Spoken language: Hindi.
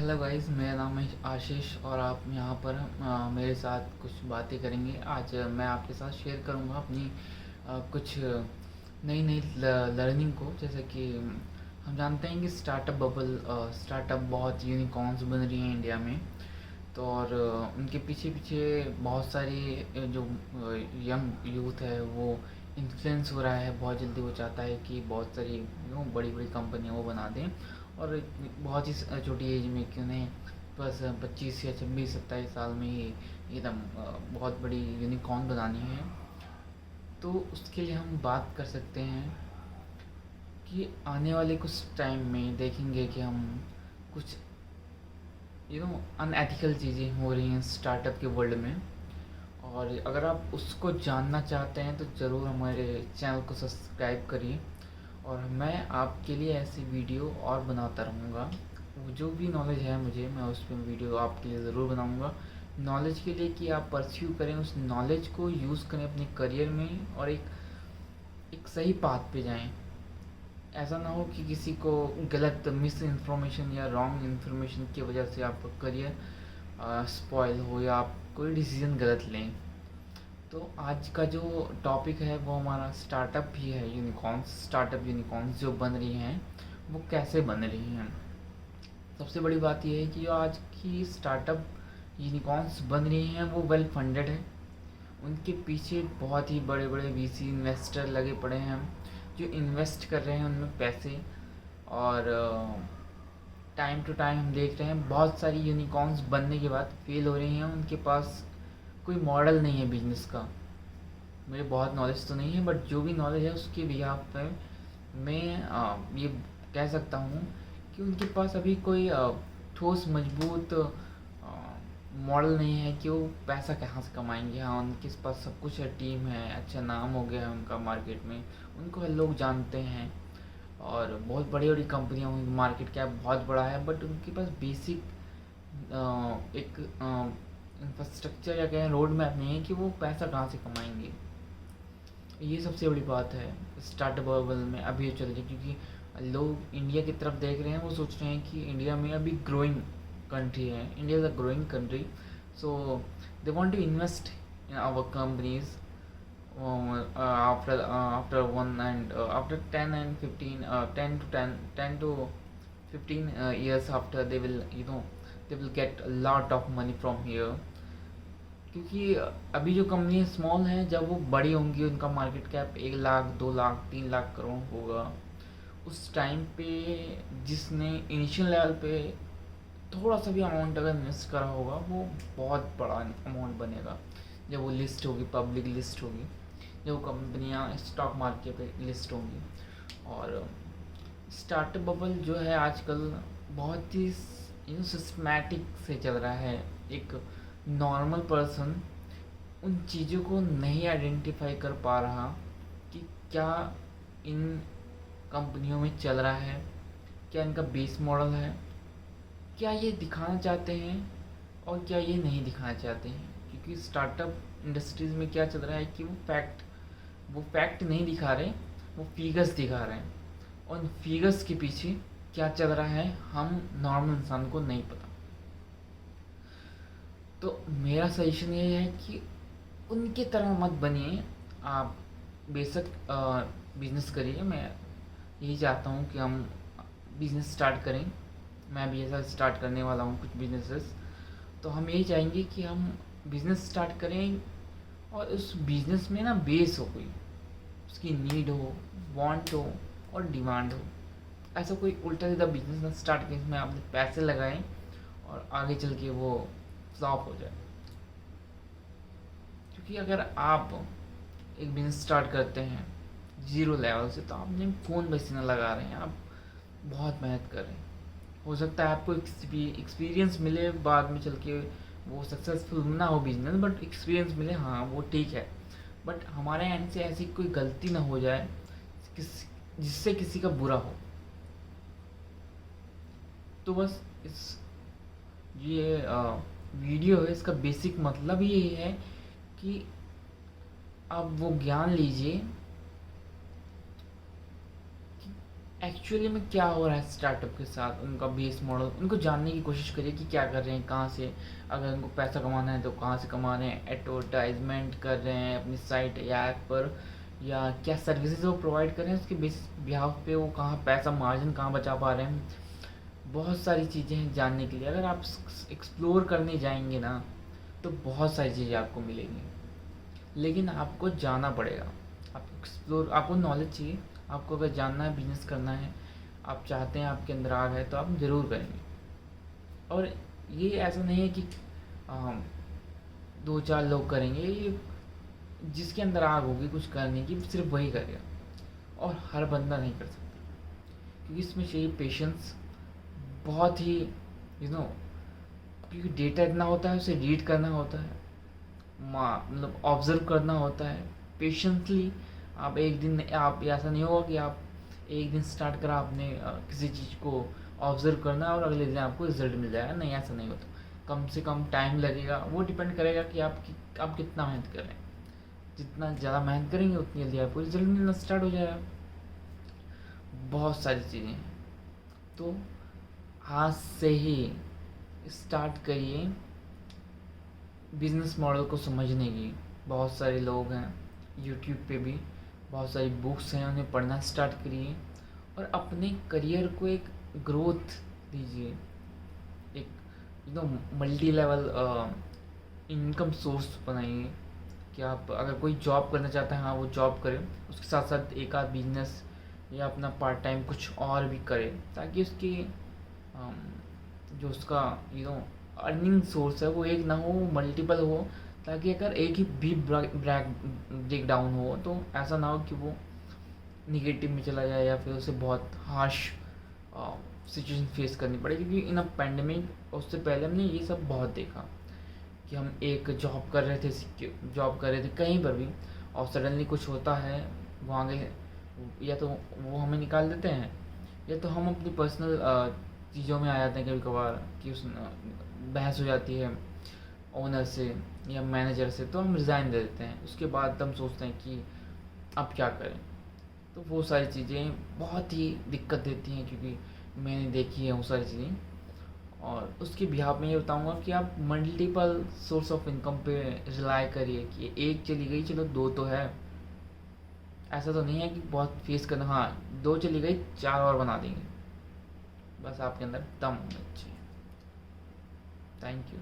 हेलो गाइस, मेरा नाम है आशीष और आप यहाँ पर मेरे साथ कुछ बातें करेंगे। आज मैं आपके साथ शेयर करूँगा अपनी कुछ नई नई लर्निंग को। जैसे कि हम जानते हैं कि स्टार्टअप बहुत यूनिकॉर्न्स बन रही हैं इंडिया में। तो और उनके पीछे पीछे बहुत सारी जो यंग यूथ है वो इन्फ्लुएंस हो रहा है। बहुत जल्दी वो चाहता है कि बहुत सारी बड़ी बड़ी कंपनियाँ वो बना दें और बहुत ही छोटी एज में क्यों नहीं, बस 25 या 26-27 साल में ही एकदम बहुत बड़ी यूनिकॉर्न बनानी है। तो उसके लिए हम बात कर सकते हैं कि आने वाले कुछ टाइम में देखेंगे कि हम कुछ अनएथिकल चीज़ें हो रही हैं स्टार्टअप के वर्ल्ड में। और अगर आप उसको जानना चाहते हैं तो ज़रूर हमारे चैनल को सब्सक्राइब करिए और मैं आपके लिए ऐसी वीडियो और बनाता रहूँगा। वो जो भी नॉलेज है मुझे, मैं उस पर वीडियो आपके लिए ज़रूर बनाऊँगा। नॉलेज के लिए कि आप परस्यू करें, उस नॉलेज को यूज़ करें अपने करियर में और एक सही पाथ पे जाएं। ऐसा ना हो कि किसी को गलत मिस इन्फॉर्मेशन या रॉन्ग इन्फॉर्मेशन की वजह से आपका करियर स्पॉइल हो या आप कोई डिसीजन गलत लें। तो आज का जो टॉपिक है वो हमारा स्टार्टअप ही है। स्टार्टअप यूनिकॉर्न्स जो बन रही हैं वो कैसे बन रही हैं। सबसे बड़ी बात यह है कि जो आज की स्टार्टअप यूनिकॉर्न्स बन रही हैं वो वेल फंडेड है। उनके पीछे बहुत ही बड़े बड़े वीसी इन्वेस्टर लगे पड़े हैं जो इन्वेस्ट कर रहे हैं उनमें पैसे। और टाइम टू टाइम हम देख रहे हैं बहुत सारी यूनिकॉर्न्स बनने के बाद फेल हो रही हैं। उनके पास कोई मॉडल नहीं है बिजनेस का। मुझे बहुत नॉलेज तो नहीं है, बट जो भी नॉलेज है उसके बिहाफ पे मैं ये कह सकता हूँ कि उनके पास अभी कोई ठोस मजबूत मॉडल नहीं है कि वो पैसा कहाँ से कमाएंगे। हाँ, उनके पास सब कुछ है, टीम है, अच्छा नाम हो गया है उनका मार्केट में, उनको लोग जानते हैं और बहुत बड़ी बड़ी कंपनियाँ, उनकी मार्केट कैप बहुत बड़ा है, बट उनके पास बेसिक एक इंफ्रास्ट्रक्चर या कहें रोड मैप नहीं है कि वो पैसा कहाँ से कमाएंगे। ये सबसे बड़ी बात है स्टार्टअप बबल में अभी चल रही है, क्योंकि लोग इंडिया की तरफ देख रहे हैं। वो सोच रहे हैं कि इंडिया में अभी ग्रोइंग कंट्री है, India is a growing country, so they want to invest in our companies after 10 and 15 10 to 15 years after, they will get a lot of money from here। क्योंकि अभी जो कंपनी स्मॉल हैं, जब वो बड़ी होंगी उनका मार्केट कैप 1 लाख 2 लाख 3 लाख करोड़ होगा, उस टाइम पे जिसने इनिशियल लेवल पे थोड़ा सा भी अमाउंट अगर इन्वेस्ट करा होगा वो बहुत बड़ा अमाउंट बनेगा जब वो लिस्ट होगी, पब्लिक लिस्ट होगी, जब वो कंपनियाँ स्टॉक मार्केट पे लिस्ट होंगी। और स्टार्टअप बबल जो है आजकल बहुत ही सिस्टमैटिक से चल रहा है। एक नॉर्मल पर्सन उन चीज़ों को नहीं आइडेंटिफाई कर पा रहा कि क्या इन कंपनियों में चल रहा है, क्या इनका बेस मॉडल है, क्या ये दिखाना चाहते हैं और क्या ये नहीं दिखाना चाहते हैं। क्योंकि स्टार्टअप इंडस्ट्रीज़ में क्या चल रहा है कि वो फैक्ट नहीं दिखा रहे, वो फिगर्स दिखा रहे हैं। और उन फिगर्स के पीछे क्या चल रहा है हम नॉर्मल इंसान को नहीं पता। तो मेरा सजेशन ये है कि उनके तरह मत बनिए। आप बेशक बिजनेस करिए। मैं यही चाहता हूँ कि हम बिज़नेस स्टार्ट करें। मैं भी ऐसा स्टार्ट करने वाला हूँ कुछ बिजनेसेस। तो हम यही चाहेंगे कि हम बिज़नेस स्टार्ट करें और उस बिज़नेस में ना बेस हो, कोई उसकी नीड हो, वांट हो और डिमांड हो। ऐसा कोई उल्टा सीधा बिजनेस ना स्टार्ट करें जिसमें आपने पैसे लगाएं और आगे चल के वो फ्लॉप हो जाए। क्योंकि अगर आप एक बिजनेस स्टार्ट करते हैं ज़ीरो लेवल से, तो आपने खून पसीना लगा रहे हैं, आप बहुत मेहनत कर रहे हैं। हो सकता है आपको एक्सपीरियंस मिले बाद में चल के, वो सक्सेसफुल ना हो बिजनेस, बट एक्सपीरियंस मिले, हाँ वो ठीक है। बट हमारे एंड से ऐसी कोई गलती ना हो जाए जिससे किसी का बुरा हो। तो बस ये वीडियो है, इसका बेसिक मतलब ही यही है कि आप वो ज्ञान लीजिए कि एक्चुअली में क्या हो रहा है स्टार्टअप के साथ, उनका बेस मॉडल, उनको जानने की कोशिश करिए कि क्या कर रहे हैं, कहाँ से, अगर उनको पैसा कमाना है तो कहाँ से कमा रहे हैं, एडवर्टाइजमेंट कर रहे हैं अपनी साइट या ऐप पर, या क्या सर्विसेज वो प्रोवाइड कर रहे हैं, उसके बेसिस बिहाफ पे वो कहाँ पैसा मार्जिन कहाँ बचा पा रहे हैं। बहुत सारी चीज़ें हैं जानने के लिए। अगर आप एक्सप्लोर करने जाएंगे ना तो बहुत सारी चीज़ें आपको मिलेंगी, लेकिन आपको जाना पड़ेगा। आप एक्सप्लोर, आपको नॉलेज चाहिए। आपको अगर जानना है, बिजनेस करना है, आप चाहते हैं, आपके अंदर आग है, तो आप ज़रूर करेंगे। और ये ऐसा नहीं है कि दो चार लोग करेंगे, ये जिसके अंदर आग होगी कुछ करने की सिर्फ वही करेगा, और हर बंदा नहीं कर सकता, क्योंकि इसमें चाहिए पेशेंस बहुत ही, क्योंकि डेटा इतना होता है, उसे रीड करना होता है, मतलब ऑब्जर्व करना होता है पेशेंटली। आप एक दिन, आप ऐसा नहीं होगा कि आप एक दिन स्टार्ट करा आपने किसी चीज़ को ऑब्जर्व करना और अगले दिन आपको रिजल्ट मिल जाएगा, नहीं ऐसा नहीं होता। कम से कम टाइम लगेगा, वो डिपेंड करेगा कि आप कितना मेहनत कर रहे हैं। जितना ज़्यादा मेहनत करेंगे उतनी जल्दी आपको रिजल्ट मिलना स्टार्ट हो जाएगा। बहुत सारी चीज़ें हैं, तो आज से ही स्टार्ट करिए बिजनेस मॉडल को समझने की। बहुत सारे लोग हैं यूट्यूब पे भी, बहुत सारी बुक्स हैं, उन्हें पढ़ना स्टार्ट करिए और अपने करियर को एक ग्रोथ दीजिए, एक मल्टी लेवल इनकम सोर्स बनाइए। कि आप अगर कोई जॉब करना चाहता है, हाँ वो जॉब करे, उसके साथ साथ एक आध बिजनेस या अपना पार्ट टाइम कुछ और भी करे, ताकि उसकी जो उसका अर्निंग सोर्स है वो एक ना हो, मल्टीपल हो। ताकि अगर एक ही भी ब्रेक डाउन हो तो ऐसा ना हो कि वो निगेटिव में चला जाए या फिर उसे बहुत हार्श सिचुएशन फेस करनी पड़े। क्योंकि इन अ पैंडमिक, उससे पहले हमने ये सब बहुत देखा कि हम एक जॉब कर रहे थे कहीं पर भी, और सडनली कुछ होता है वहाँ आगे, या तो वो हमें निकाल देते हैं, या तो हम अपनी पर्सनल चीज़ों में आ जाते हैं कभी कभार, कि उस बहस हो जाती है ओनर से या मैनेजर से, तो हम रिज़ाइन दे देते हैं। उसके बाद हम सोचते हैं कि अब क्या करें। तो वो सारी चीज़ें बहुत ही दिक्कत देती हैं, क्योंकि मैंने देखी है वो सारी चीज़ें। और उसके बिहाफ में ये बताऊंगा कि आप मल्टीपल सोर्स ऑफ इनकम पे रिलाई करिए, कि एक चली गई चलो दो तो है। ऐसा तो नहीं है कि बहुत फेस करना, हाँ दो चली गई चार और बना देंगे, बस आपके अंदर दम होना चाहिए। Thank you.